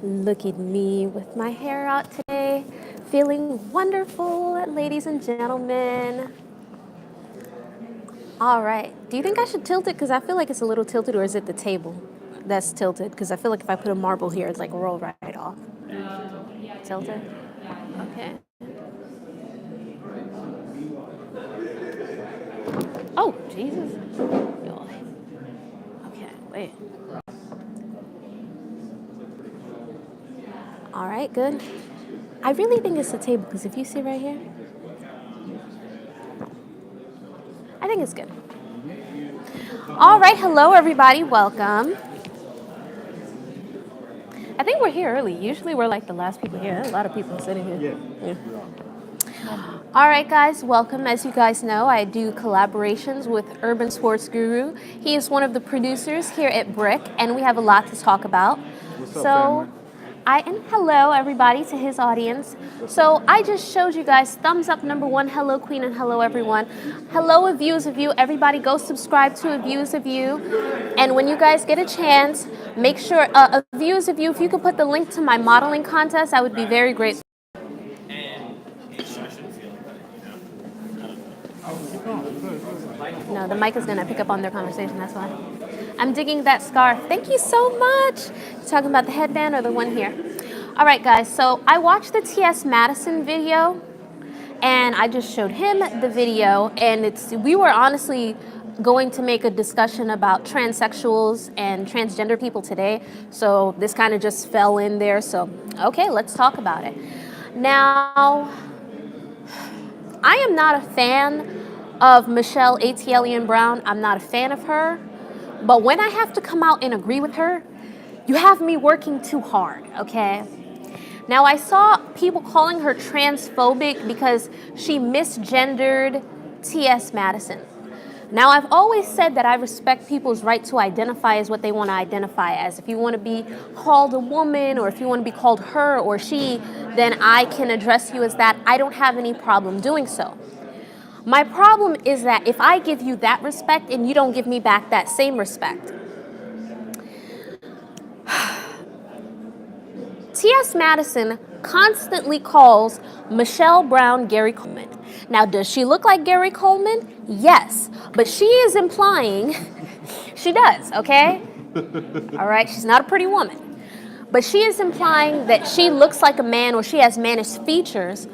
Look at me with my hair out today, feeling wonderful, ladies and gentlemen. All right. Do you think I should tilt it? Because I feel like it's a little tilted, or is it the table that's tilted? Because I feel like if I put a marble here, it's like roll right off. Tilted? Okay. Oh, Jesus. Okay, wait. All right, good. I really think it's the table, because if you see right here, I think it's good. All right, hello everybody, welcome. I think we're here early. Usually we're like the last people here. A lot of people sitting here. Yeah. All right, guys, welcome. As you guys know, I do collaborations with Urban Sports Guru. He is one of the producers here at Brick, and we have a lot to talk about. What's up, family? And hello everybody to his audience. So I just showed you guys thumbs up number 1, hello Queen, and hello everyone. Hello a views of you. Everybody go subscribe to a views of you. And when you guys get a chance, make sure a views of you, if you could put the link to my modeling contest, I would be very grateful. No, the mic is gonna pick up on their conversation, that's why. I'm digging that scarf. Thank you so much. You talking about the headband or the one here? All right, guys, so I watched the T.S. Madison video, and I just showed him the video, and we were honestly going to make a discussion about transsexuals and transgender people today, so this kind of just fell in there, so okay, let's talk about it. Now, I am not a fan of Michelle Atlien Brown. I'm not a fan of her. But when I have to come out and agree with her, you have me working too hard, okay? Now, I saw people calling her transphobic because she misgendered T.S. Madison. Now, I've always said that I respect people's right to identify as what they want to identify as. If you want to be called a woman, or if you want to be called her or she, then I can address you as that. I don't have any problem doing so. My problem is that if I give you that respect and you don't give me back that same respect. T.S. Madison constantly calls Michelle Brown Gary Coleman. Now, does she look like Gary Coleman? Yes, but she is implying she does, okay? All right, she's not a pretty woman. But she is implying that she looks like a man or she has mannish features.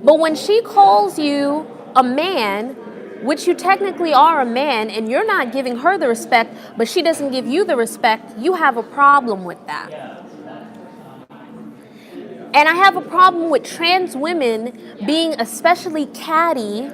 But when she calls you a man, which you technically are a man, and you're not giving her the respect, but she doesn't give you the respect, you have a problem with that. And I have a problem with trans women being especially catty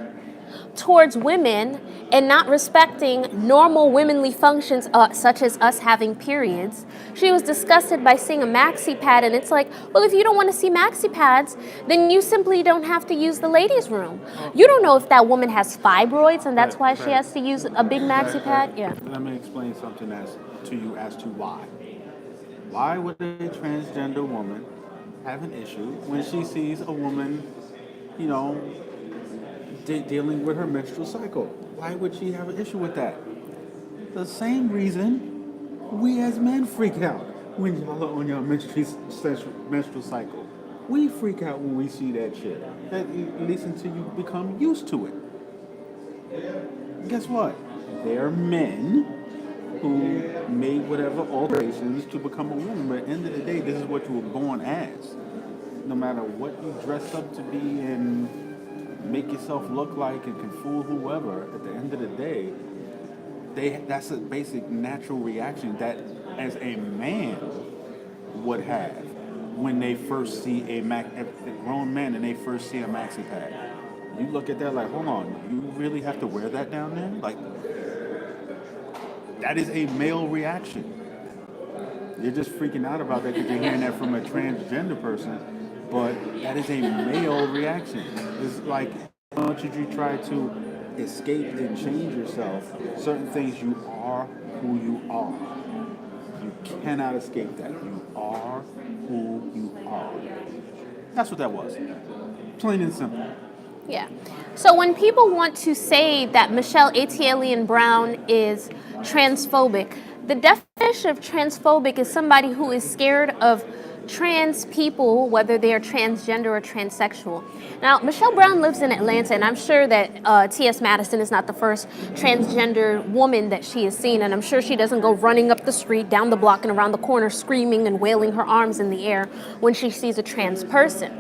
towards women and not respecting normal womanly functions, such as us having periods. She was disgusted by seeing a maxi pad, and it's like, well, if you don't want to see maxi pads, then you simply don't have to use the ladies' room. You don't know if that woman has fibroids, and that's why she has to use a big maxi pad. Yeah. Let me explain something to you as to why. Why would a transgender woman have an issue when she sees a woman, dealing with her menstrual cycle? Why would she have an issue with that? The same reason we as men freak out when y'all are on your menstrual cycle. We freak out when we see that shit. At least until you become used to it. Guess what? They're men who made whatever alterations to become a woman. But at the end of the day, this is what you were born as. No matter what you dress up to be and make yourself look like and can fool whoever, at the end of the day, that's a basic natural reaction that as a man would have when they first see a grown man and they first see a maxi pad. You look at that like, hold on, you really have to wear that down there? Like, that is a male reaction. You're just freaking out about that because you're hearing that from a transgender person, but that is a male reaction. It's like, how much did you try to escape and change yourself? Certain things, you are who you are. You cannot escape that. You are who you are. That's what that was. Plain and simple. Yeah. So when people want to say that Michelle Atlien Brown is transphobic, The definition of transphobic is somebody who is scared of trans people, whether they are transgender or transsexual. Now, Michelle Brown lives in Atlanta, and I'm sure that T.S. Madison is not the first transgender woman that she has seen, and I'm sure she doesn't go running up the street, down the block, and around the corner screaming and wailing her arms in the air when she sees a trans person.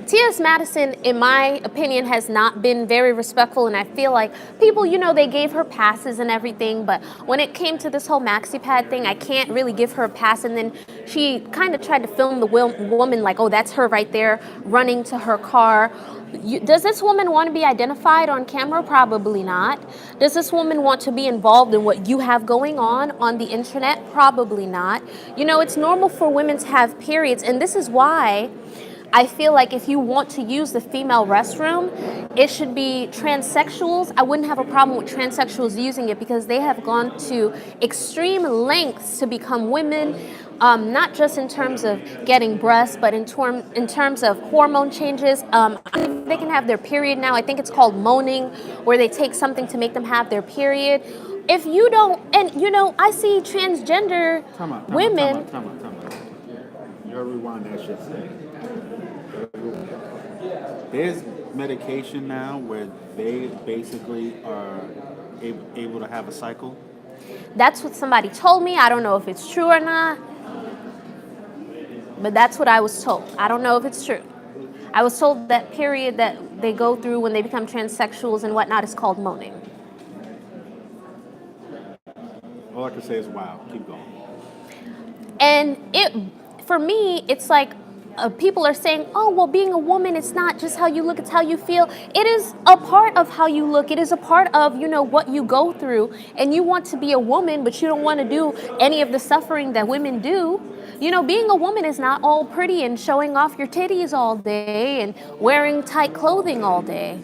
T.S. Madison, in my opinion, has not been very respectful, and I feel like people, they gave her passes and everything, but when it came to this whole maxi pad thing, I can't really give her a pass, and then she kind of tried to film the woman like, oh, that's her right there, running to her car. Does this woman want to be identified on camera? Probably not. Does this woman want to be involved in what you have going on the internet? Probably not. It's normal for women to have periods, and this is why I feel like if you want to use the female restroom, it should be transsexuals. I wouldn't have a problem with transsexuals using it because they have gone to extreme lengths to become women, not just in terms of getting breasts, but in terms of hormone changes. They can have their period now. I think it's called moaning, where they take something to make them have their period. If you don't, and I see transgender women. Time out. You gotta rewind that shit. There's medication now where they basically are able to have a cycle. That's what somebody told me. I don't know if it's true or not, but that's what I was told. I don't know if it's true. I was told that period that they go through when they become transsexuals and whatnot is called moaning. All I can say is wow. Keep going. And for me, it's like, people are saying, oh, well, being a woman, it's not just how you look, it's how you feel. It is a part of how you look. It is a part of, what you go through. And you want to be a woman, but you don't want to do any of the suffering that women do. Being a woman is not all pretty and showing off your titties all day and wearing tight clothing all day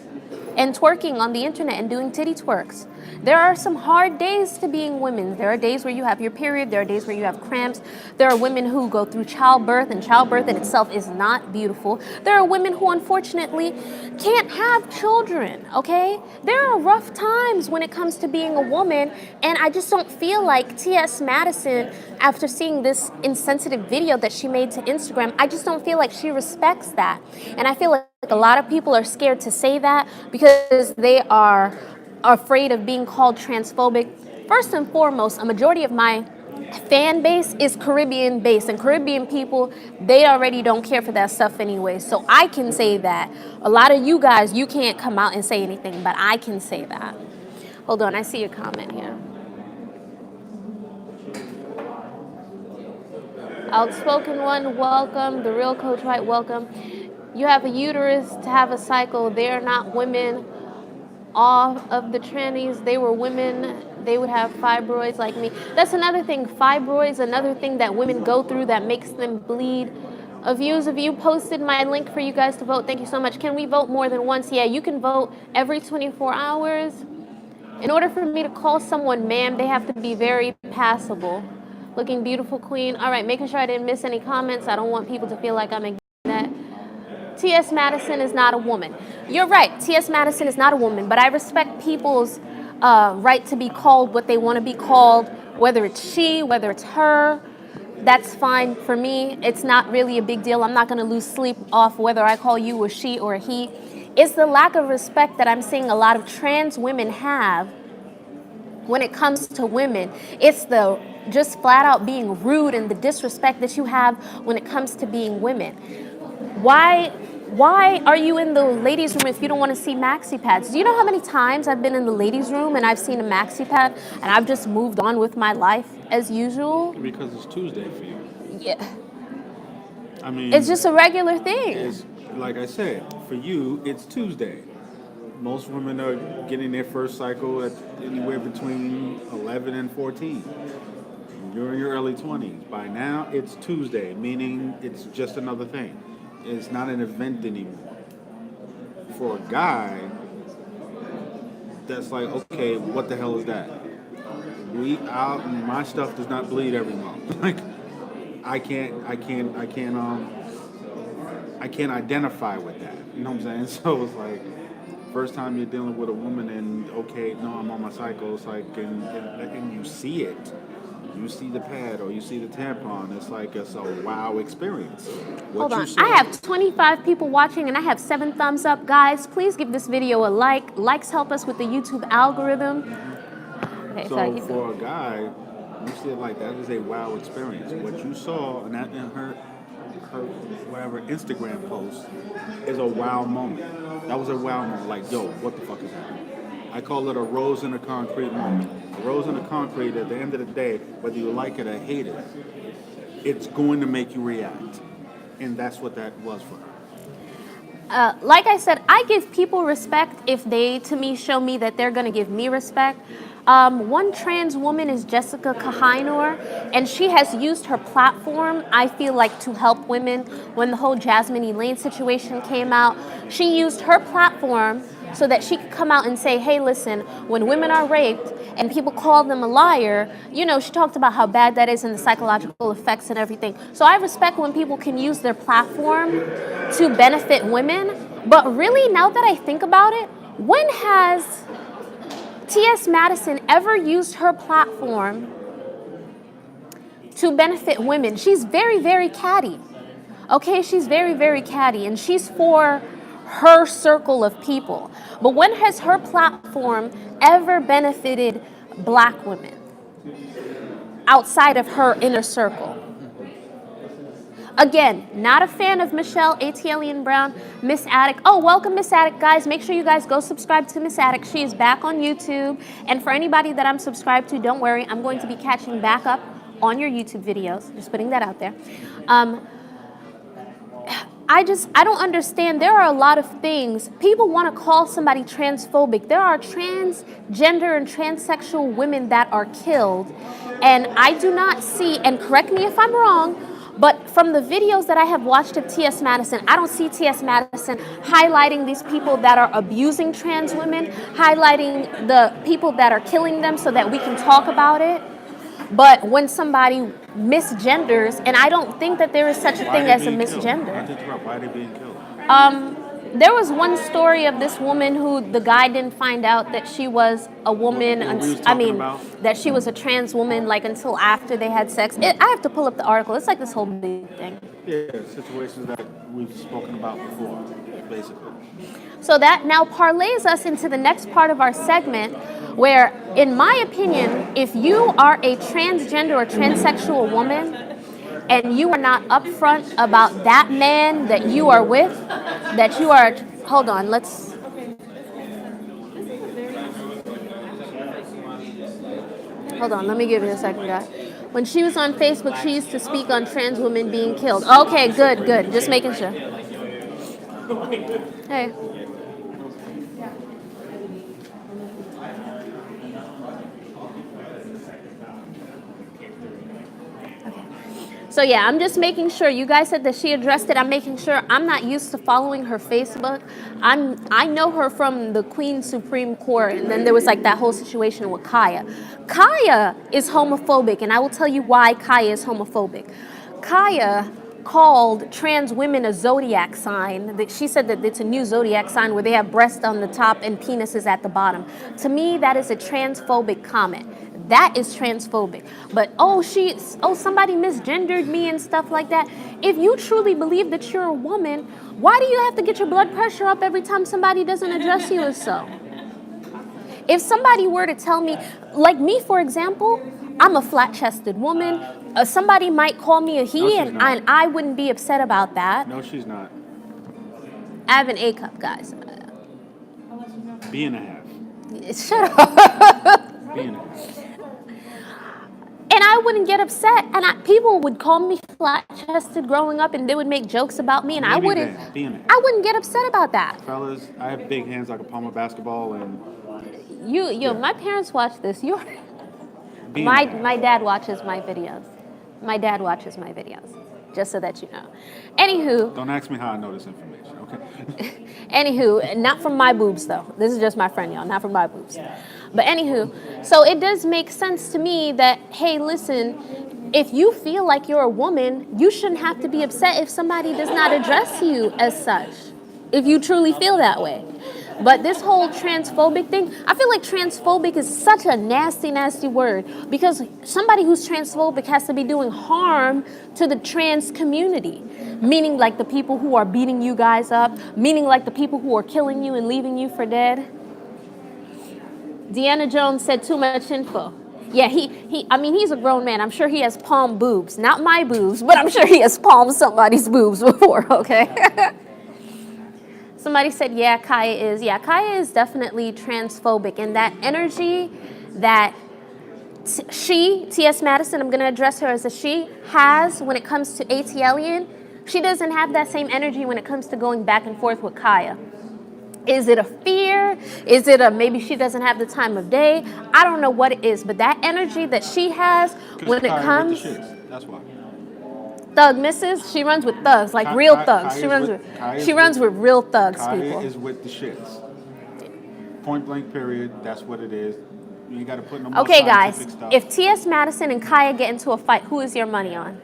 and twerking on the internet and doing titty twerks. There are some hard days to being women. There are days where you have your period. There are days where you have cramps. There are women who go through childbirth, and childbirth in itself is not beautiful. There are women who unfortunately can't have children, okay? There are rough times when it comes to being a woman, and I just don't feel like T.S. Madison, after seeing this insensitive video that she made to Instagram, I just don't feel like she respects that. And I feel like a lot of people are scared to say that because they are afraid of being called transphobic. First and foremost, a majority of my fan base is Caribbean based, and Caribbean people, they already don't care for that stuff anyway. So I can say that. A lot of you guys, you can't come out and say anything, but I can say that. Hold on, I see a comment here. Outspoken one, welcome. The real Coach White, welcome. You have a uterus to have a cycle. They're not women. All of the trannies, they were women. They would have fibroids like me. That's another thing. Fibroids, another thing that women go through that makes them bleed. A views of you posted my link for you guys to vote. Thank you so much. Can we vote more than once? Yeah, you can vote every 24 hours. In order for me to call someone ma'am, they have to be very passable. Looking beautiful, queen. All right, making sure I didn't miss any comments. I don't want people to feel like I'm ignoring that. T.S. Madison is not a woman. You're right, T.S. Madison is not a woman, but I respect people's right to be called what they want to be called, whether it's she, whether it's her. That's fine for me. It's not really a big deal. I'm not going to lose sleep off whether I call you a she or a he. It's the lack of respect that I'm seeing a lot of trans women have when it comes to women. It's the just flat out being rude and the disrespect that you have when it comes to being women. Why are you in the ladies' room if you don't want to see maxi pads? Do you know how many times I've been in the ladies' room and I've seen a maxi pad and I've just moved on with my life as usual? Because it's Tuesday for you. Yeah. I mean, it's just a regular thing. It's, like I said, for you, it's Tuesday. Most women are getting their first cycle at anywhere between 11 and 14. You're in your early 20s. By now, it's Tuesday, meaning it's just another thing. It's not an event anymore. For a guy, that's like, okay, what the hell is that? My stuff does not bleed every month. Like, I can't identify with that. You know what I'm saying? So it's like, First time you're dealing with a woman and, okay, no, I'm on my cycle, it's like, and you see it. You see the pad or you see the tampon, it's like it's a wow experience. What Hold you on. saw, I have 25 people watching and I have 7 thumbs up. Guys, please give this video a like. Likes help us with the YouTube algorithm. Okay, so I so keep for a guy, you see it like that is a wow experience. What you saw and that in her whatever Instagram post is a wow moment. That was a wow moment. Like, yo, what the fuck is happening? I call it a rose in the concrete moment. A rose in the concrete, at the end of the day, whether you like it or hate it, it's going to make you react. And that's what that was for her. like I said, I give people respect if they, to me, show me that they're going to give me respect. One trans woman is Jessica Kahinor, and she has used her platform, I feel like, to help women. When the whole Jasmine Elaine situation came out, she used her platform so that she could come out and say, hey, listen, when women are raped and people call them a liar, you know, she talked about how bad that is and the psychological effects and everything. So I respect when people can use their platform to benefit women. But really, now that I think about it, when has T.S. Madison ever used her platform to benefit women? She's very, very catty. Okay, she's very, very catty, and she's for her circle of people. But when has her platform ever benefited black women outside of her inner circle? Again, not a fan of Michelle Atlien Brown, Miss Attic. Oh, welcome, Miss Attic, guys. Make sure you guys go subscribe to Miss Attic. She is back on YouTube. And for anybody that I'm subscribed to, don't worry. I'm going to be catching back up on your YouTube videos. Just putting that out there. I don't understand. There are a lot of things. People want to call somebody transphobic. There are transgender and transsexual women that are killed. And I do not see, and correct me if I'm wrong, but from the videos that I have watched of T.S. Madison, I don't see T.S. Madison highlighting these people that are abusing trans women, highlighting the people that are killing them so that we can talk about it. But when somebody misgenders, and I don't think that there is such a thing as a misgender. Why are they being killed? There was one story of this woman who the guy didn't find out that she was a woman. That she was a trans woman, like until after they had sex. I have to pull up the article. It's like this whole big thing. Yeah, situations that we've spoken about before, basically. So that now parlays us into the next part of our segment, where, in my opinion, if you are a transgender or transsexual woman, and you are not upfront about that man that you are with, that you are, hold on, let's, hold on, let me give you a second, guys. When she was on Facebook, she used to speak on trans women being killed. Okay, good, just making sure. Hey. So yeah, I'm just making sure. You guys said that she addressed it. I'm making sure. I'm not used to following her Facebook. I know her from the Queen Supreme Court, and then there was like that whole situation with Kaya. Kaya is homophobic, and I will tell you why Kaya is homophobic. Kaya called trans women a zodiac sign. She said that it's a new zodiac sign where they have breasts on the top and penises at the bottom. To me, that is a transphobic comment. That is transphobic. But somebody misgendered me and stuff like that. If you truly believe that you're a woman, why do you have to get your blood pressure up every time somebody doesn't address you as so? If somebody were to tell me, like me, for example, I'm a flat-chested woman. Somebody might call me a he, and I wouldn't be upset about that. No, she's not. I have an A cup, guys. B and a half. Shut up. B and a half. And I wouldn't get upset. And people would call me flat-chested growing up, and they would make jokes about me, and I wouldn't get upset about that. Fellas, I have big hands like a palm of basketball, and my parents watch this. My dad watches my videos. My dad watches my videos, just so that you know. Anywho. Don't ask me how I know this information, okay? Anywho, not from my boobs, though. This is just my friend, y'all, not from my boobs. But anywho, so it does make sense to me that, hey, listen, if you feel like you're a woman, you shouldn't have to be upset if somebody does not address you as such, if you truly feel that way. But this whole transphobic thing, I feel like transphobic is such a nasty, nasty word because somebody who's transphobic has to be doing harm to the trans community. Meaning like the people who are beating you guys up, meaning like the people who are killing you and leaving you for dead. Deanna Jones said too much info. Yeah, I mean, he's a grown man. I'm sure he has palm boobs. Not my boobs, but I'm sure he has palmed somebody's boobs before, okay? Somebody said, yeah, Kaya is. Yeah, Kaya is definitely transphobic. And that energy that T.S. Madison, I'm going to address her as a she, has when it comes to Atlien, she doesn't have that same energy when it comes to going back and forth with Kaya. Is it a fear? Is it a maybe she doesn't have the time of day? I don't know what it is, but that energy that she has when it comes... That's why. Thug misses, she runs with thugs, like real thugs. She runs with real thugs, Kaya people. is with the shits. Point blank period, that's what it is. You got to put no more Okay, scientific guys, stuff. if T.S. Madison and Kaya get into a fight, who is your money on?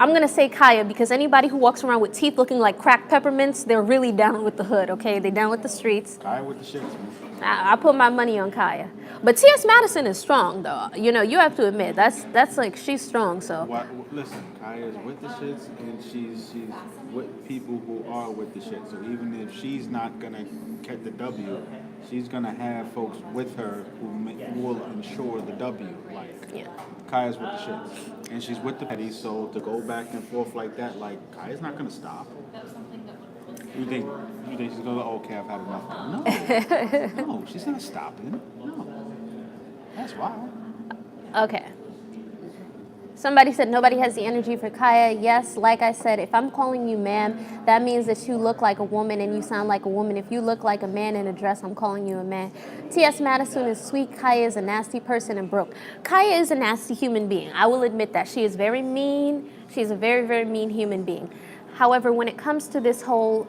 I'm going to say Kaya because anybody who walks around with teeth looking like cracked peppermints, they're really down with the hood, okay? They're down with the streets. Kaya with the shits, man. I put my money on Kaya. But T.S. Madison is strong, though. You know, you have to admit, that's like, she's strong, so. Listen, Kaya is with the shits, and she's with people who are with the shits. So even if she's not going to get the W, she's going to have folks with her who will ensure the W. Like, Yeah. Kaya's with the shits. And she's with the petty, so to go back and forth like that, like, Kaya's not going to stop. You think she's going to, okay, I've had enough. No, she's not stopping. No. That's wild. Okay. Somebody said nobody has the energy for Kaya. Yes, like I said, if I'm calling you ma'am, that means that you look like a woman and you sound like a woman. If you look like a man in a dress, I'm calling you a man. T.S. Madison is sweet. Kaya is a nasty person and broke. Kaya is a nasty human being. I will admit that. She is very mean. She's a very, very mean human being. However, when it comes to this whole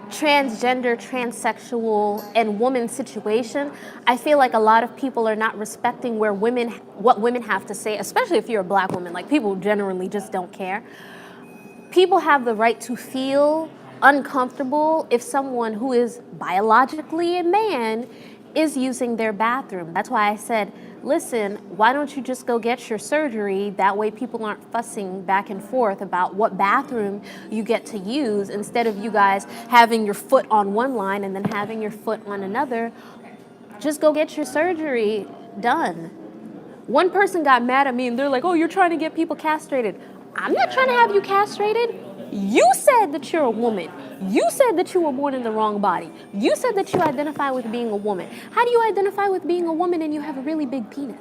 transgender, transsexual, and woman situation, I feel like a lot of people are not respecting what women have to say, especially if you're a black woman. Like, people generally just don't care. People have the right to feel uncomfortable if someone who is biologically a man is using their bathroom. That's why I said, listen, why don't you just go get your surgery? That way people aren't fussing back and forth about what bathroom you get to use instead of you guys having your foot on one line and then having your foot on another. Just go get your surgery done. One person got mad at me and they're like, oh, you're trying to get people castrated. I'm not trying to have you castrated. You said that you're a woman. You said that you were born in the wrong body. You said that you identify with being a woman. How do you identify with being a woman and you have a really big penis?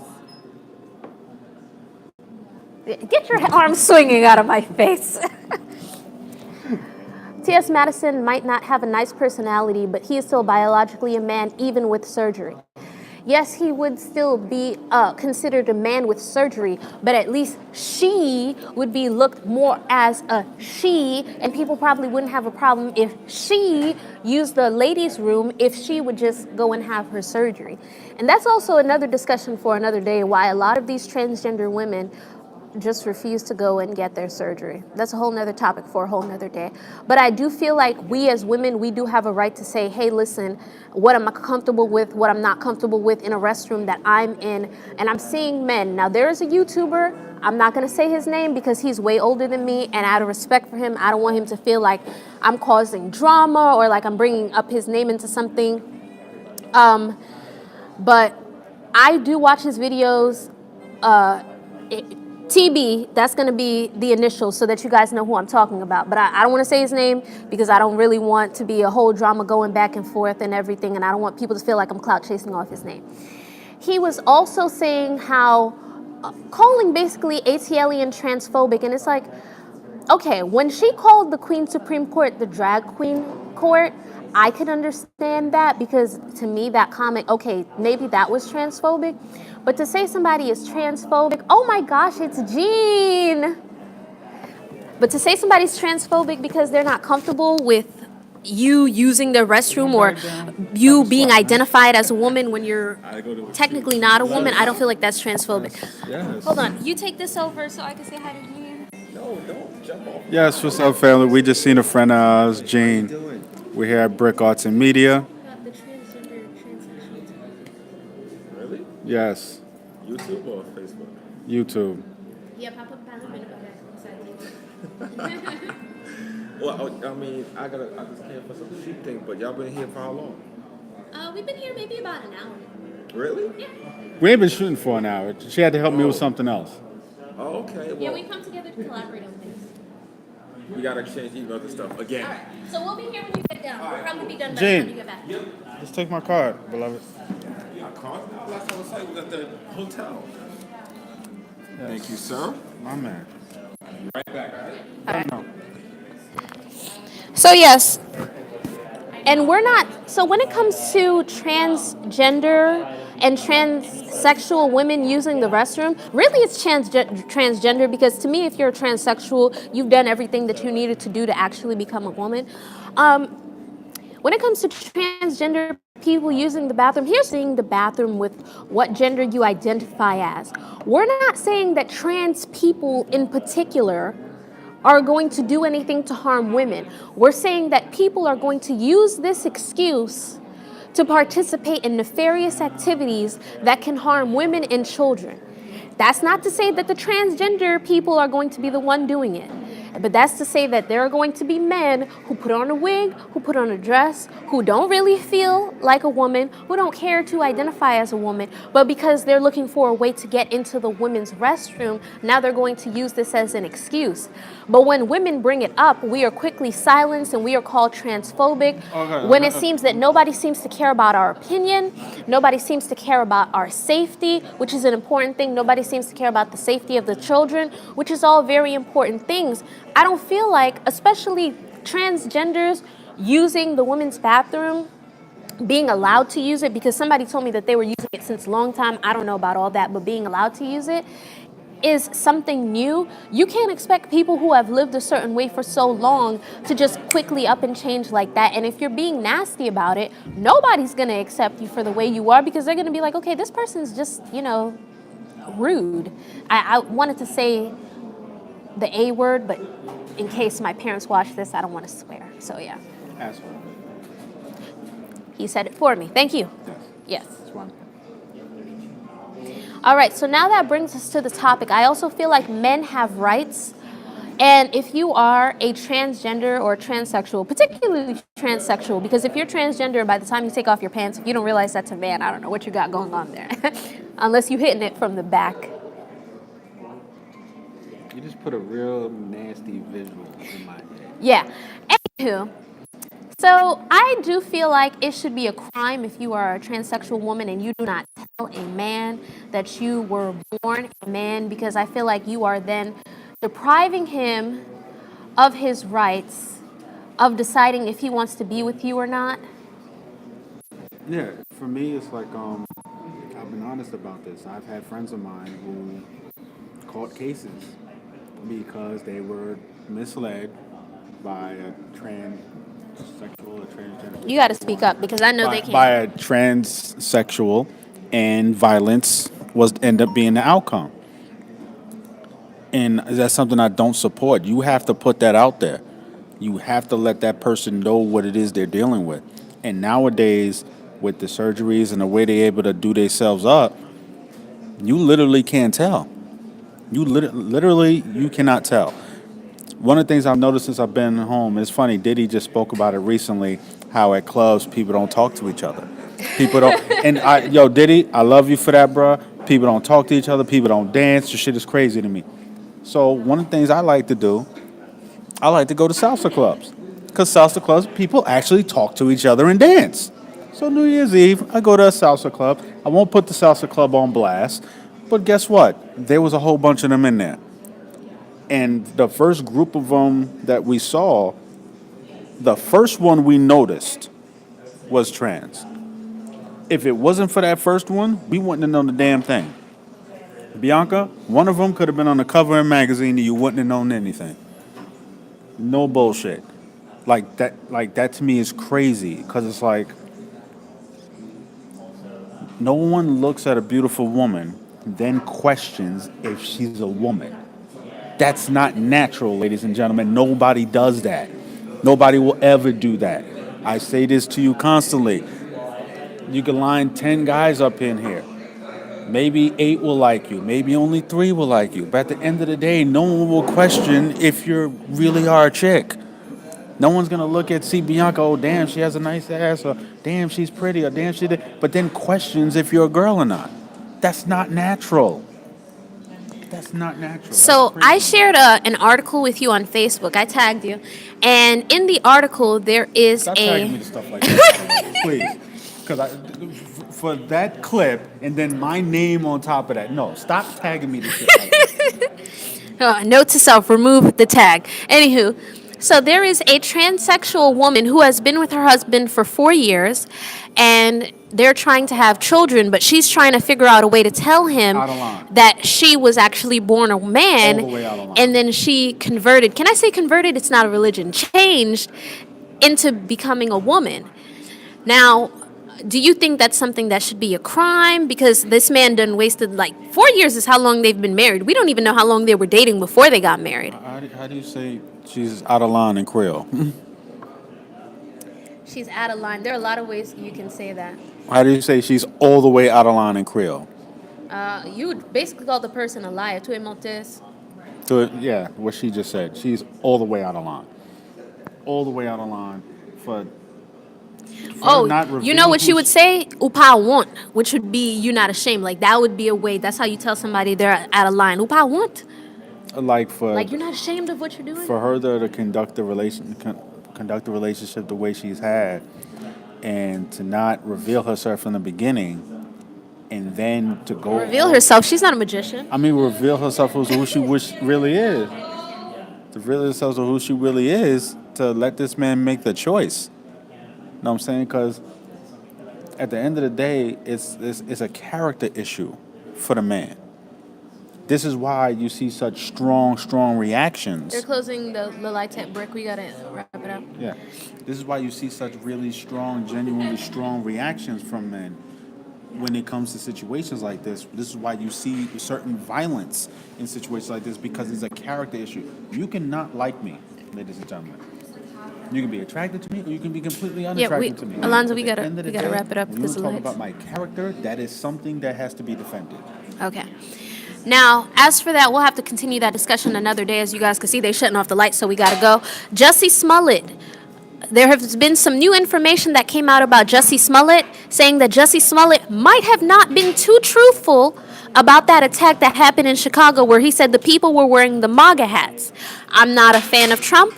Get your arms swinging out of my face. T.S. Madison might not have a nice personality, but he is still biologically a man, even with surgery. Yes, he would still be considered a man with surgery, but at least she would be looked more as a she, and people probably wouldn't have a problem if she used the ladies' room if she would just go and have her surgery. And that's also another discussion for another day, why a lot of these transgender women just refuse to go and get their surgery. That's a whole nother topic for a whole nother day. But I do feel like we as women, we do have a right to say, hey, listen, what am I comfortable with, what I'm not comfortable with in a restroom that I'm in. And I'm seeing men. Now, there is a YouTuber, I'm not going to say his name because he's way older than me, and out of respect for him, I don't want him to feel like I'm causing drama or like I'm bringing up his name into something. But I do watch his videos. TB, that's going to be the initials so that you guys know who I'm talking about. But I don't want to say his name because I don't really want to be a whole drama going back and forth and everything, and I don't want people to feel like I'm clout chasing off his name. He was also saying how, calling basically Atlien transphobic, and it's like, okay, when she called the Queen Supreme Court the drag queen court, I could understand that because to me that comment, okay, maybe that was transphobic. But to say somebody is transphobic, oh my gosh, it's Jean. But to say somebody's transphobic because they're not comfortable with you using their restroom or you being identified as a woman when you're technically not a woman, I don't feel like that's transphobic. Yes. Hold on, you take this over so I can say hi to Jean. Yes, what's up, family? We just seen a friend of ours, Jane. We're here at Brick Arts and Media. The transgender, transsexual topic. Really? Yes, YouTube or Facebook? YouTube. Yeah, pop up panel minute beside Well, I mean, I just came for some sheep thing, but y'all been here for how long? We've been here maybe about an hour. Really? Yeah. We ain't been shooting for an hour. She had to help me with something else. Oh, okay. Yeah, Well, we come together to collaborate on things. we gotta exchange emails and stuff again. All right. So we'll be here when you get down. We'll probably be done by the Jane. time you get back. Just take my card, beloved. I called now. Last time I saw you was at the hotel. Thank you, sir. My man. Right back. All right? No. So yes, and we're not. So when it comes to transgender and transsexual women using the restroom, really it's transgender because to me, if you're a transsexual, you've done everything that you needed to do to actually become a woman. When it comes to transgender people using the bathroom, here's seeing the bathroom with what gender you identify as. We're not saying that trans people in particular are going to do anything to harm women. We're saying that people are going to use this excuse to participate in nefarious activities that can harm women and children. That's not to say that the transgender people are going to be the one doing it. But that's to say that there are going to be men who put on a wig, who put on a dress, who don't really feel like a woman, who don't care to identify as a woman, but because they're looking for a way to get into the women's restroom, now they're going to use this as an excuse. But when women bring it up, we are quickly silenced and we are called transphobic. When it seems that nobody seems to care about our opinion, nobody seems to care about our safety, which is an important thing. Nobody seems to care about the safety of the children, which is all very important things. I don't feel like, especially transgenders using the women's bathroom, being allowed to use it, because somebody told me that they were using it since a long time. I don't know about all that, but being allowed to use it is something new. You can't expect people who have lived a certain way for so long to just quickly up and change like that. And if you're being nasty about it, nobody's going to accept you for the way you are, because they're going to be like, okay, this person's just, rude. I wanted to say the A word, but in case my parents watch this, I don't want to swear. So yeah. Asshole. He said it for me. Thank you. Yes. Yes. That's one. All right, so now that brings us to the topic. I also feel like men have rights. And if you are a transgender or transsexual, particularly transsexual, because if you're transgender, by the time you take off your pants, if you don't realize that's a man, I don't know what you got going on there. Unless you're hitting it from the back. You just put a real nasty visual in my head. Yeah. Anywho, so I do feel like it should be a crime if you are a transsexual woman and you do not tell a man that you were born a man, because I feel like you are then depriving him of his rights of deciding if he wants to be with you or not. Yeah, for me, it's like, I've been honest about this. I've had friends of mine who caught cases because they were misled by a transsexual or transgender. You got to speak up because I know they can't. By a transsexual, and violence was end up being the outcome. And that's something I don't support. You have to put that out there. You have to let that person know what it is they're dealing with. And nowadays, with the surgeries and the way they're able to do themselves up, you literally can't tell. You literally, you cannot tell. One of the things I've noticed since I've been home, it's funny, Diddy just spoke about it recently, how at clubs, people don't talk to each other. People don't, Diddy, I love you for that, bruh. People don't talk to each other. People don't dance. Your shit is crazy to me. So one of the things I like to do, I like to go to salsa clubs. Because salsa clubs, people actually talk to each other and dance. So New Year's Eve, I go to a salsa club. I won't put the salsa club on blast. But guess what? There was a whole bunch of them in there. And the first group of them that we saw, the first one we noticed was trans. If it wasn't for that first one, we wouldn't have known the damn thing. Bianca, one of them could have been on the cover of a magazine and you wouldn't have known anything. No bullshit. Like that to me is crazy, because it's like, no one looks at a beautiful woman then questions if she's a woman. That's not natural, ladies and gentlemen. Nobody does that. Nobody will ever do that. I say this to you constantly. You can line 10 guys up in here. Maybe 8 will like you. Maybe only 3 will like you. But at the end of the day, no one will question if you really are a chick. No one's going to look at see Bianca, oh, damn, she has a nice ass, or damn, she's pretty, or damn, she did. But then questions if you're a girl or not. That's not natural. That's not natural. So I shared an article with you on Facebook. I tagged you. And in the article, there is Stop tagging me to stuff like that, please. Because for that clip and then my name on top of that. No, stop tagging me to shit like that. Note to self, remove the tag. Anywho, so there is a transsexual woman who has been with her husband for 4 years, and they're trying to have children, but she's trying to figure out a way to tell him Out of line. that she was actually born a man, All the way out of line. and then she converted. Can I say converted? It's not a religion. Changed into becoming a woman. Now, do you think that's something that should be a crime? Because this man done wasted like 4 years is how long they've been married. We don't even know how long they were dating before they got married. How do you say she's out of line in Creole? She's out of line. There are a lot of ways you can say that. How do you say she's all the way out of line in Creole? You would basically call the person a liar. Tu es menteuse. So, yeah, what she just said. She's all the way out of line. All the way out of line for Oh, not you know what revealing she would say? Upa want, which would be you not ashamed. Like that would be a way. That's how you tell somebody they're out of line. Upa want. like for Like you're not ashamed of what you're doing. for her to conduct the relationship the way she's had, and to not reveal herself from the beginning, and then to go Reveal herself. She's not a magician. I mean, reveal herself as who she really is. To reveal herself as who she really is. To let this man make the choice. You know what I'm saying? Because at the end of the day, it's a character issue for the man. This is why you see such strong reactions. They're closing the lights at brick. We gotta wrap it up. Yeah. This is why you see such really strong, genuinely strong reactions from men when it comes to situations like this. This is why you see certain violence in situations like this, because it's a character issue. You cannot like me, ladies and gentlemen. You can be attracted to me, or you can be completely unattracted to me. Alonzo, we At the gotta end of the wrap it up When because you the talk lights. about my character, that is something that has to be defended. Okay. Now, as for that, we'll have to continue that discussion another day. As you guys can see, they're shutting off the lights, so we gotta go. Jussie Smollet. There has been some new information that came out about Jussie Smollet, saying that Jussie Smollet might have not been too truthful about that attack that happened in Chicago, where he said the people were wearing the MAGA hats. I'm not a fan of Trump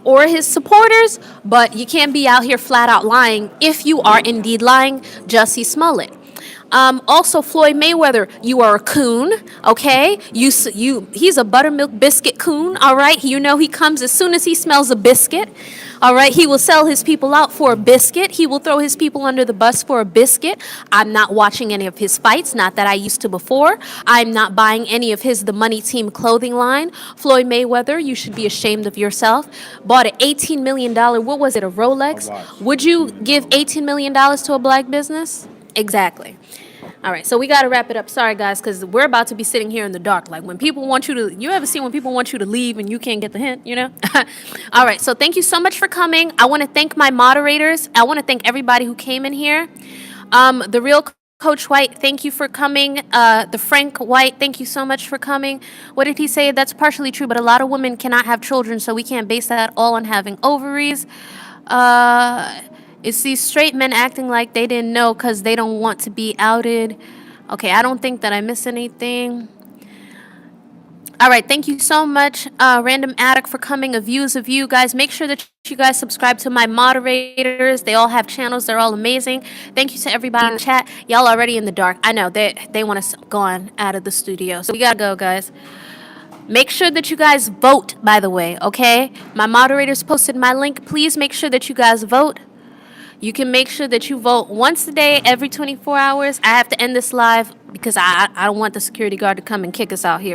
or his supporters, but you can't be out here flat out lying if you are indeed lying, Jussie Smollett. Also, Floyd Mayweather, you are a coon, okay? He's a buttermilk biscuit coon, all right? You know he comes as soon as he smells a biscuit, all right? He will sell his people out for a biscuit. He will throw his people under the bus for a biscuit. I'm not watching any of his fights, not that I used to before. I'm not buying any of his The Money Team clothing line. Floyd Mayweather, you should be ashamed of yourself. Bought an $18 million, what was it, a Rolex? A watch. Would you give $18 million to a black business? Exactly. All right, so we got to wrap it up. Sorry, guys, because we're about to be sitting here in the dark. Like when people want you to, you ever seen when people want you to leave and you can't get the hint, you know? All right, so thank you so much for coming. I want to thank my moderators. I want to thank everybody who came in here. The real Coach White, thank you for coming. The Frank White, thank you so much for coming. What did he say? That's partially true, but a lot of women cannot have children, so we can't base that all on having ovaries. It's these straight men acting like they didn't know because they don't want to be outed. Okay, I don't think that I missed anything. All right, thank you so much, Random Addict, for coming. A View is a View. Guys, make sure that you guys subscribe to my moderators. They all have channels. They're all amazing. Thank you to everybody in the chat. Y'all already in the dark. I know, they want us gone out of the studio. So we got to go, guys. Make sure that you guys vote, by the way, okay? My moderators posted my link. Please make sure that you guys vote. You can make sure that you vote once a day, every 24 hours. I have to end this live because I don't want the security guard to come and kick us out here.